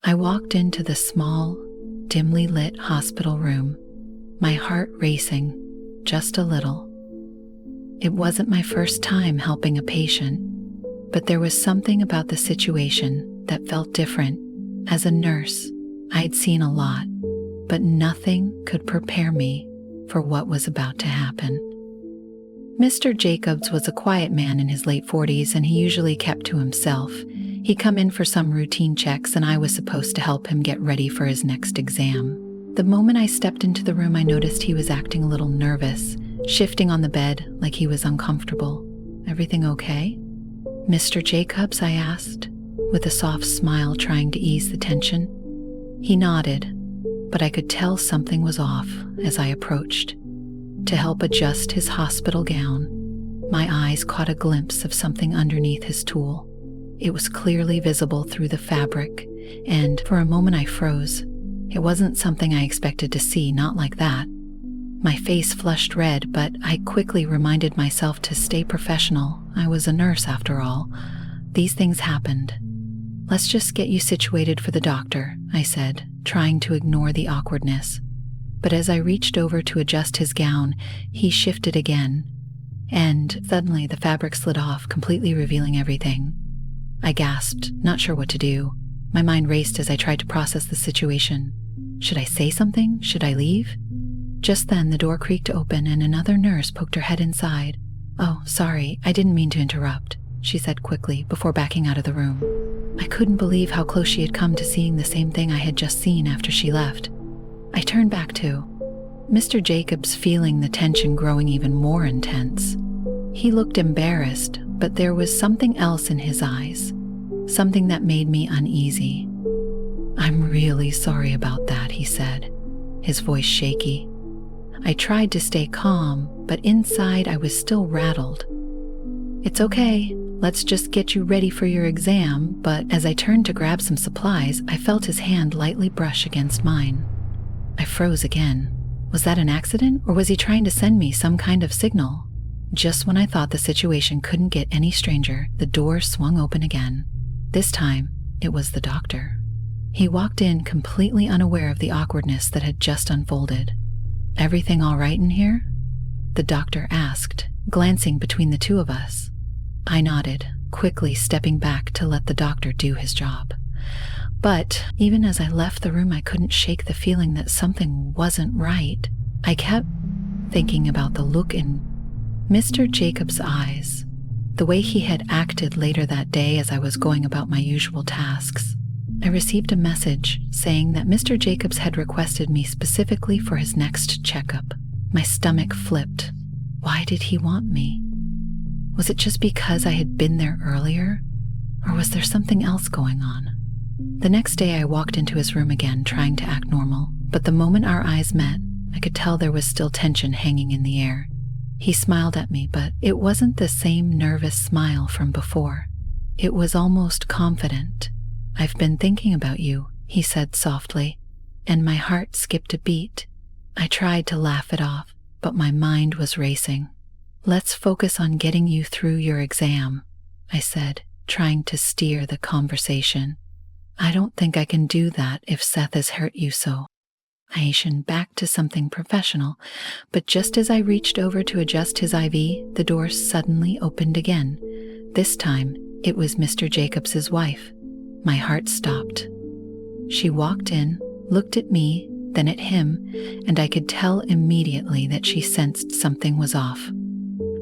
I walked into the small, dimly lit hospital room, my heart racing just a little. It wasn't my first time helping a patient, but there was something about the situation that felt different. As a nurse, I'd seen a lot, but nothing could prepare me for what was about to happen. Mr. Jacobs was a quiet man in his late 40s, and he usually kept to himself. He'd come in for some routine checks, and I was supposed to help him get ready for his next exam. The moment I stepped into the room, I noticed he was acting a little nervous, shifting on the bed like he was uncomfortable. "Everything okay?" "Mr. Jacobs?" I asked, with a soft smile trying to ease the tension. He nodded, but I could tell something was off as I approached. To help adjust his hospital gown, my eyes caught a glimpse of something underneath his tool. It was clearly visible through the fabric, and for a moment I froze. It wasn't something I expected to see, not like that. My face flushed red, but I quickly reminded myself to stay professional. I was a nurse after all. These things happened. "Let's just get you situated for the doctor," I said, trying to ignore the awkwardness. But as I reached over to adjust his gown, he shifted again, and suddenly the fabric slid off, completely revealing everything. I gasped, not sure what to do. My mind raced as I tried to process the situation. Should I say something? Should I leave? Just then, the door creaked open and another nurse poked her head inside. "Oh, sorry, I didn't mean to interrupt," she said quickly before backing out of the room. I couldn't believe how close she had come to seeing the same thing I had just seen after she left. I turned back too, Mr. Jacobs feeling the tension growing even more intense. He looked embarrassed, but there was something else in his eyes, something that made me uneasy. "I'm really sorry about that," he said, his voice shaky. I tried to stay calm, but inside I was still rattled. "It's okay, let's just get you ready for your exam," but as I turned to grab some supplies, I felt his hand lightly brush against mine. I froze again. Was that an accident, or was he trying to send me some kind of signal? Just when I thought the situation couldn't get any stranger, the door swung open again. This time, it was the doctor. He walked in completely unaware of the awkwardness that had just unfolded. "Everything all right in here?" the doctor asked, glancing between the two of us. I nodded, quickly stepping back to let the doctor do his job. But even as I left the room, I couldn't shake the feeling that something wasn't right. I kept thinking about the look in Mr. Jacobs' eyes, the way he had acted later that day as I was going about my usual tasks. I received a message saying that Mr. Jacobs had requested me specifically for his next checkup. My stomach flipped. Why did he want me? Was it just because I had been there earlier? Or was there something else going on? The next day I walked into his room again, trying to act normal, but the moment our eyes met, I could tell there was still tension hanging in the air. He smiled at me, but it wasn't the same nervous smile from before. It was almost confident. "I've been thinking about you," he said softly, and my heart skipped a beat. I tried to laugh it off, but my mind was racing. "Let's focus on getting you through your exam," I said, trying to steer the conversation. "I don't think I can do that if Seth has hurt you so." I hastened back to something professional, but just as I reached over to adjust his IV, the door suddenly opened again. This time, it was Mr. Jacobs' wife. My heart stopped. She walked in, looked at me, then at him, and I could tell immediately that she sensed something was off.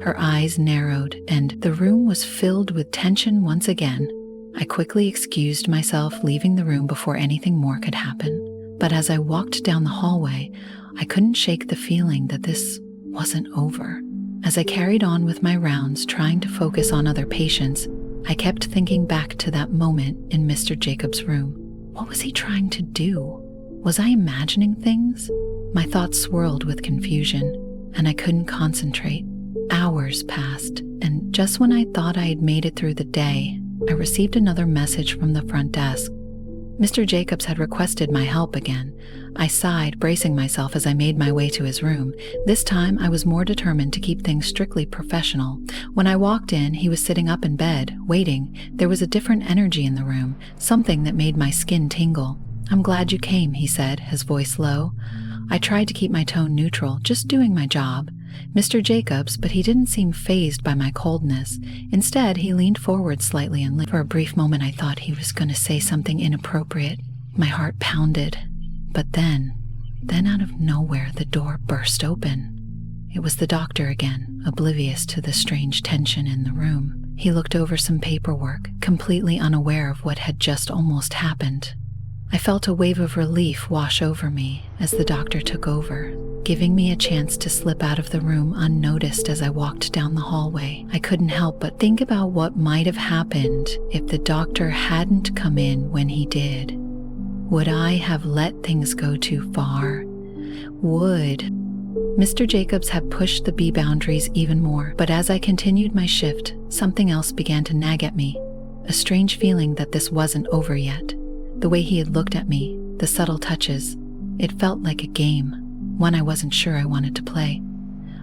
Her eyes narrowed, and the room was filled with tension once again. I quickly excused myself, leaving the room before anything more could happen. But as I walked down the hallway, I couldn't shake the feeling that this wasn't over. As I carried on with my rounds, trying to focus on other patients, I kept thinking back to that moment in Mr. Jacobs' room. What was he trying to do? Was I imagining things? My thoughts swirled with confusion, and I couldn't concentrate. Hours passed, and just when I thought I had made it through the day, I received another message from the front desk. Mr. Jacobs had requested my help again. I sighed, bracing myself as I made my way to his room. This time, I was more determined to keep things strictly professional. When I walked in, he was sitting up in bed, waiting. There was a different energy in the room, something that made my skin tingle. "I'm glad you came," he said, his voice low. I tried to keep my tone neutral, just doing my job. Mr. Jacobs, but he didn't seem fazed by my coldness. Instead, he leaned forward slightly and for a brief moment I thought he was going to say something inappropriate. My heart pounded. But then out of nowhere, the door burst open. It was the doctor again, oblivious to the strange tension in the room. He looked over some paperwork, completely unaware of what had just almost happened. I felt a wave of relief wash over me as the doctor took over, giving me a chance to slip out of the room unnoticed as I walked down the hallway. I couldn't help but think about what might have happened if the doctor hadn't come in when he did. Would I have let things go too far? Would Mr. Jacobs have pushed the B boundaries even more? But as I continued my shift, something else began to nag at me. A strange feeling that this wasn't over yet. The way he had looked at me, the subtle touches, it felt like a game, one I wasn't sure I wanted to play.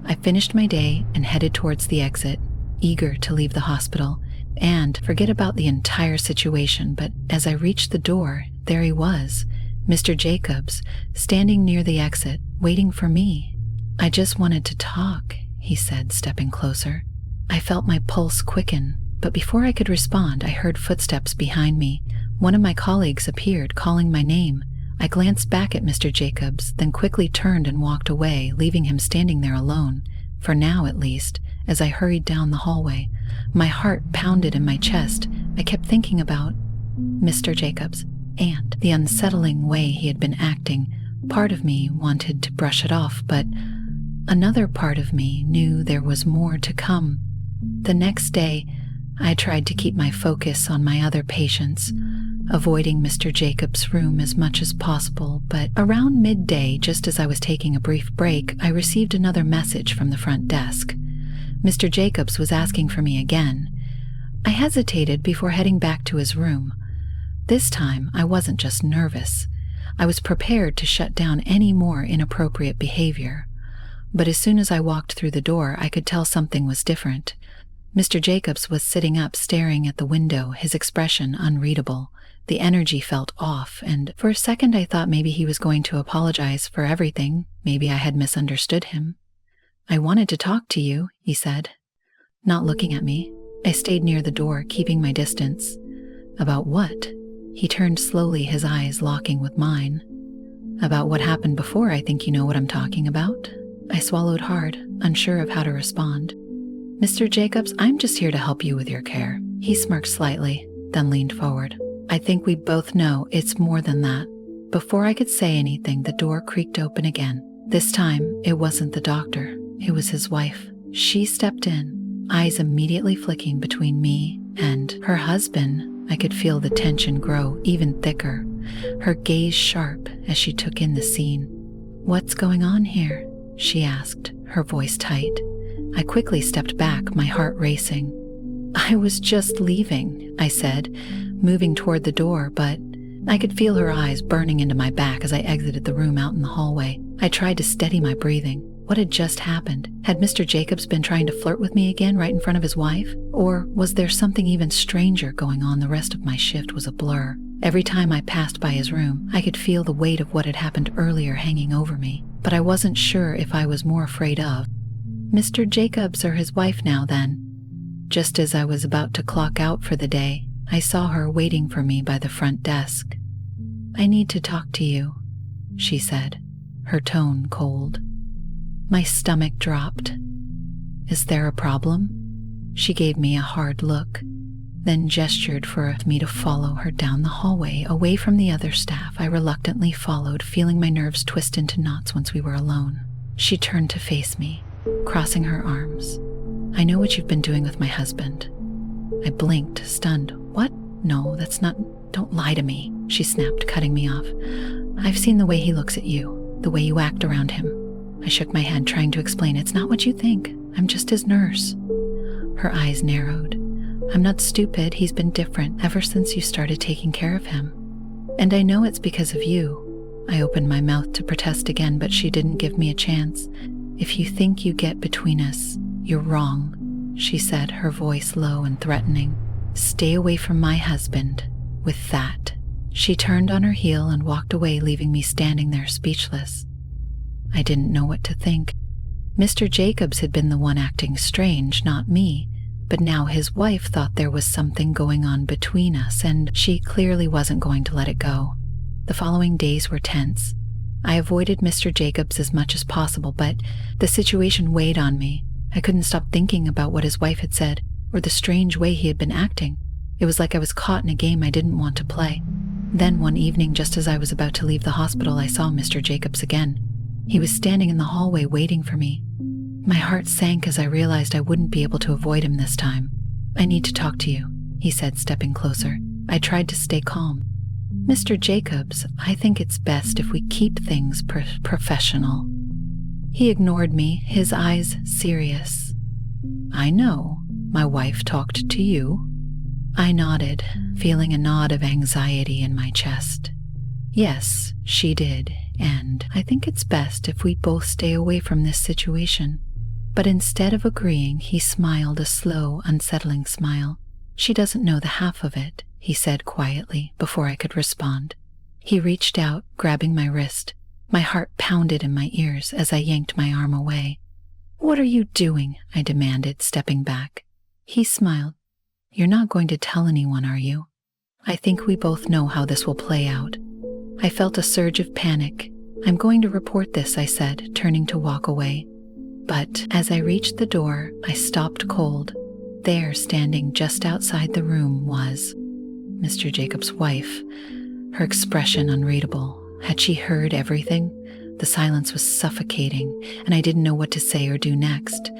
I finished my day and headed towards the exit, eager to leave the hospital and forget about the entire situation. But as I reached the door, there he was, Mr. Jacobs, standing near the exit, waiting for me. "I just wanted to talk," he said, stepping closer. I felt my pulse quicken, but before I could respond, I heard footsteps behind me. One of my colleagues appeared, calling my name. I glanced back at Mr. Jacobs, then quickly turned and walked away, leaving him standing there alone, for now at least. As I hurried down the hallway, my heart pounded in my chest. I kept thinking about Mr. Jacobs and the unsettling way he had been acting. Part of me wanted to brush it off, but another part of me knew there was more to come. The next day, I tried to keep my focus on my other patients, avoiding Mr. Jacobs' room as much as possible, but around midday, just as I was taking a brief break, I received another message from the front desk. Mr. Jacobs was asking for me again. I hesitated before heading back to his room. This time, I wasn't just nervous. I was prepared to shut down any more inappropriate behavior. But as soon as I walked through the door, I could tell something was different. Mr. Jacobs was sitting up, staring at the window, his expression unreadable. The energy felt off, and for a second I thought maybe he was going to apologize for everything. Maybe I had misunderstood him. "I wanted to talk to you," he said. Not looking at me, I stayed near the door, keeping my distance. "About what?" He turned slowly, his eyes locking with mine. "About what happened before. I think you know what I'm talking about." I swallowed hard, unsure of how to respond. "Mr. Jacobs, I'm just here to help you with your care." He smirked slightly, then leaned forward. "I think we both know it's more than that." Before I could say anything, the door creaked open again. This time, it wasn't the doctor. It was his wife. She stepped in, eyes immediately flicking between me and her husband. I could feel the tension grow even thicker, her gaze sharp as she took in the scene. "What's going on here?" she asked, her voice tight. I quickly stepped back, my heart racing. "I was just leaving," I said, moving toward the door, but I could feel her eyes burning into my back as I exited the room out in the hallway. I tried to steady my breathing. What had just happened? Had Mr. Jacobs been trying to flirt with me again right in front of his wife? Or was there something even stranger going on? The rest of my shift was a blur. Every time I passed by his room, I could feel the weight of what had happened earlier hanging over me, but I wasn't sure if I was more afraid of Mr. Jacobs or his wife now then. Just as I was about to clock out for the day, I saw her waiting for me by the front desk. "I need to talk to you," she said, her tone cold. My stomach dropped. "Is there a problem?" She gave me a hard look, then gestured for me to follow her down the hallway, away from the other staff. I reluctantly followed, feeling my nerves twist into knots once we were alone. She turned to face me, crossing her arms. "I know what you've been doing with my husband." I blinked, stunned. "What? No, that's not... Don't lie to me," she snapped, cutting me off. "I've seen the way he looks at you, the way you act around him." I shook my head, trying to explain. "It's not what you think. I'm just his nurse." Her eyes narrowed. "I'm not stupid. He's been different ever since you started taking care of him." And I know it's because of you. I opened my mouth to protest again, but she didn't give me a chance. If you think you get between us, you're wrong, she said, her voice low and threatening. Stay away from my husband. With that, she turned on her heel and walked away, leaving me standing there speechless. I didn't know what to think. Mr. Jacobs had been the one acting strange, not me, but now his wife thought there was something going on between us, and she clearly wasn't going to let it go. The following days were tense. I avoided Mr. Jacobs as much as possible, but the situation weighed on me. I couldn't stop thinking about what his wife had said, or the strange way he had been acting. It was like I was caught in a game I didn't want to play. Then one evening, just as I was about to leave the hospital, I saw Mr. Jacobs again. He was standing in the hallway waiting for me. My heart sank as I realized I wouldn't be able to avoid him this time. I need to talk to you, he said, stepping closer. I tried to stay calm. Mr. Jacobs, I think it's best if we keep things professional. He ignored me, his eyes serious. I know. My wife talked to you? I nodded, feeling a knot of anxiety in my chest. Yes, she did, and I think it's best if we both stay away from this situation. But instead of agreeing, he smiled a slow, unsettling smile. She doesn't know the half of it, he said quietly before I could respond. He reached out, grabbing my wrist. My heart pounded in my ears as I yanked my arm away. What are you doing? I demanded, stepping back. He smiled. You're not going to tell anyone, are you? I think we both know how this will play out. I felt a surge of panic. I'm going to report this, I said, turning to walk away. But as I reached the door, I stopped cold. There, standing just outside the room, was Mr. Jacobs' wife, her expression unreadable. Had she heard everything? The silence was suffocating, and I didn't know what to say or do next.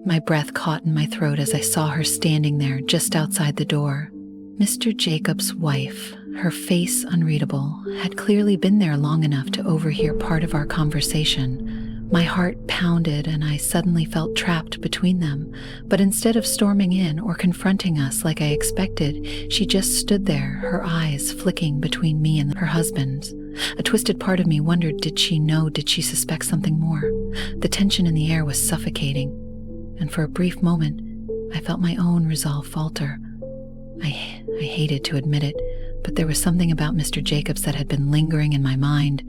My breath caught in my throat as I saw her standing there just outside the door. Mr. Jacobs' wife, her face unreadable, had clearly been there long enough to overhear part of our conversation. My heart pounded and I suddenly felt trapped between them. But instead of storming in or confronting us like I expected, she just stood there, her eyes flicking between me and her husband's. A twisted part of me wondered, did she know, did she suspect something more? The tension in the air was suffocating, and for a brief moment, I felt my own resolve falter. I hated to admit it, but there was something about Mr. Jacobs that had been lingering in my mind.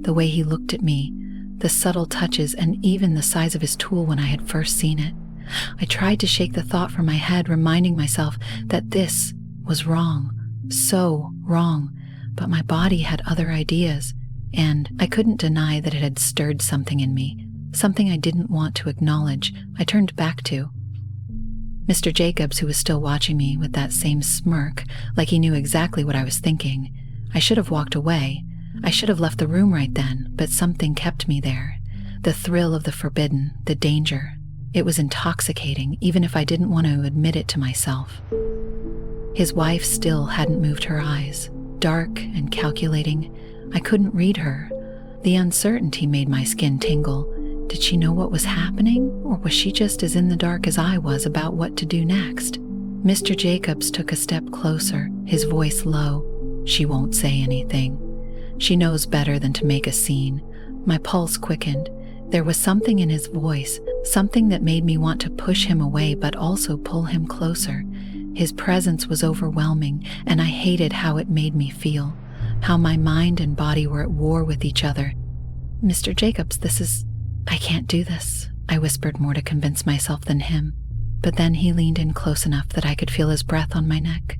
The way he looked at me, the subtle touches, and even the size of his tool when I had first seen it. I tried to shake the thought from my head, reminding myself that this was wrong, so wrong. But my body had other ideas, and I couldn't deny that it had stirred something in me, something I didn't want to acknowledge. I turned back to Mr. Jacobs, who was still watching me with that same smirk, like he knew exactly what I was thinking. I should have walked away. I should have left the room right then, but something kept me there. The thrill of the forbidden, the danger. It was intoxicating, even if I didn't want to admit it to myself. His wife still hadn't moved her eyes. Dark and calculating, I couldn't read her. The uncertainty made my skin tingle. Did she know what was happening, or was she just as in the dark as I was about what to do next? Mr. Jacobs took a step closer, his voice low. She won't say anything. She knows better than to make a scene. My pulse quickened. There was something in his voice, something that made me want to push him away but also pull him closer. His presence was overwhelming, and I hated how it made me feel, how my mind and body were at war with each other. Mr. Jacobs, I can't do this, I whispered, more to convince myself than him. But then he leaned in close enough that I could feel his breath on my neck.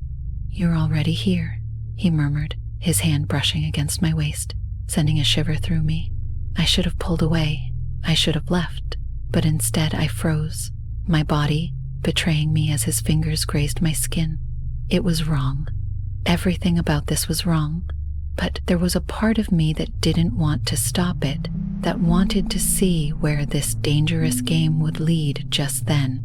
You're already here, he murmured, his hand brushing against my waist, sending a shiver through me. I should have pulled away. I should have left, but instead I froze, my body betraying me as his fingers grazed my skin. It was wrong. Everything about this was wrong, but there was a part of me that didn't want to stop it, that wanted to see where this dangerous game would lead just then.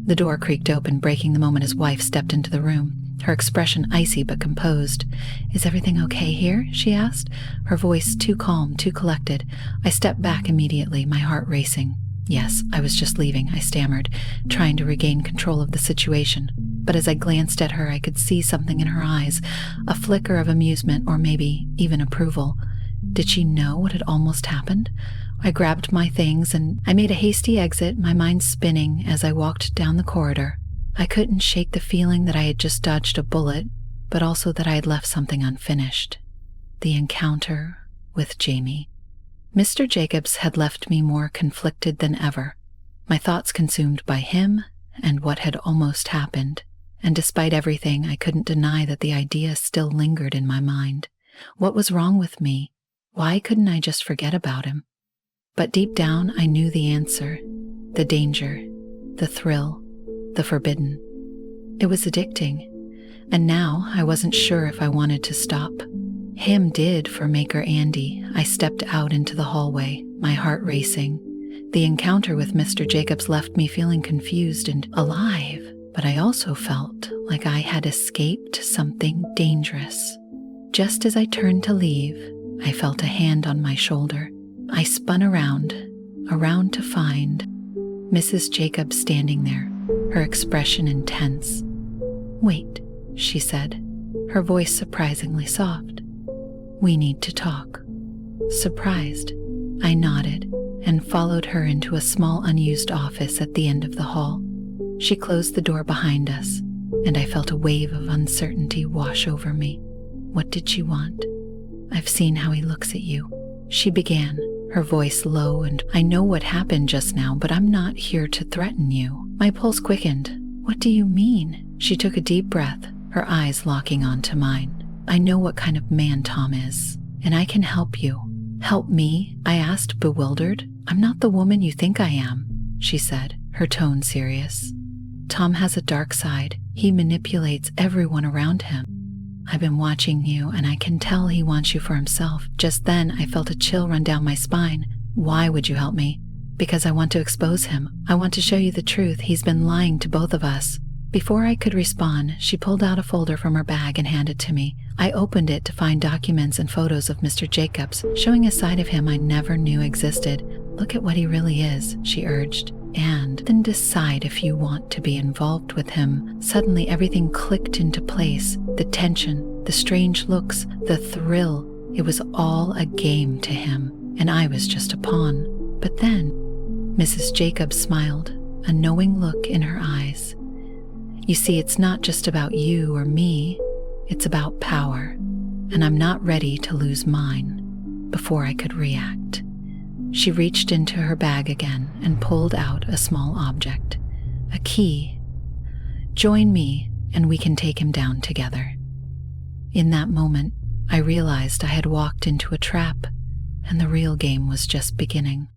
The door creaked open, breaking the moment his wife stepped into the room, her expression icy but composed. Is everything okay here? She asked, her voice too calm, too collected. I stepped back immediately, my heart racing. Yes, I was just leaving, I stammered, trying to regain control of the situation. but as I glanced at her, I could see something in her eyes, a flicker of amusement or maybe even approval. Did she know what had almost happened? I grabbed my things and I made a hasty exit, my mind spinning as I walked down the corridor. I couldn't shake the feeling that I had just dodged a bullet, but also that I had left something unfinished. The encounter with Jamie. Mr. Jacobs had left me more conflicted than ever, my thoughts consumed by him and what had almost happened. And despite everything, I couldn't deny that the idea still lingered in my mind. What was wrong with me? Why couldn't I just forget about him? But deep down, I knew the answer. The danger, the thrill, the forbidden. It was addicting, and now I wasn't sure if I wanted to stop. Ham did for Maker Andy. I stepped out into the hallway, my heart racing. The encounter with Mr. Jacobs left me feeling confused and alive, but I also felt like I had escaped something dangerous. Just as I turned to leave, I felt a hand on my shoulder. I spun around to find Mrs. Jacobs standing there, her expression intense. "Wait," she said, her voice surprisingly soft. "We need to talk." Surprised, I nodded and followed her into a small unused office at the end of the hall. She closed the door behind us, and I felt a wave of uncertainty wash over me. What did she want? "I've seen how he looks at you," she began, her voice low, "and I know what happened just now, but I'm not here to threaten you." My pulse quickened. "What do you mean?" She took a deep breath, her eyes locking onto mine. "I know what kind of man Tom is, and I can help you." "Help me?" I asked, bewildered. "I'm not the woman you think I am," she said, her tone serious. "Tom has a dark side. He manipulates everyone around him. I've been watching you, and I can tell he wants you for himself." Just then, I felt a chill run down my spine. "Why would you help me?" "Because I want to expose him. I want to show you the truth. He's been lying to both of us." Before I could respond, she pulled out a folder from her bag and handed it to me. I opened it to find documents and photos of Mr. Jacobs, showing a side of him I never knew existed. "Look at what he really is," she urged, "and then decide if you want to be involved with him." Suddenly, everything clicked into place. The tension, the strange looks, the thrill. It was all a game to him, and I was just a pawn. But then, Mrs. Jacobs smiled, a knowing look in her eyes. "You see, it's not just about you or me. It's about power, and I'm not ready to lose mine." Before I could react, she reached into her bag again and pulled out a small object, a key. "Join me, and we can take him down together." In that moment, I realized I had walked into a trap, and the real game was just beginning.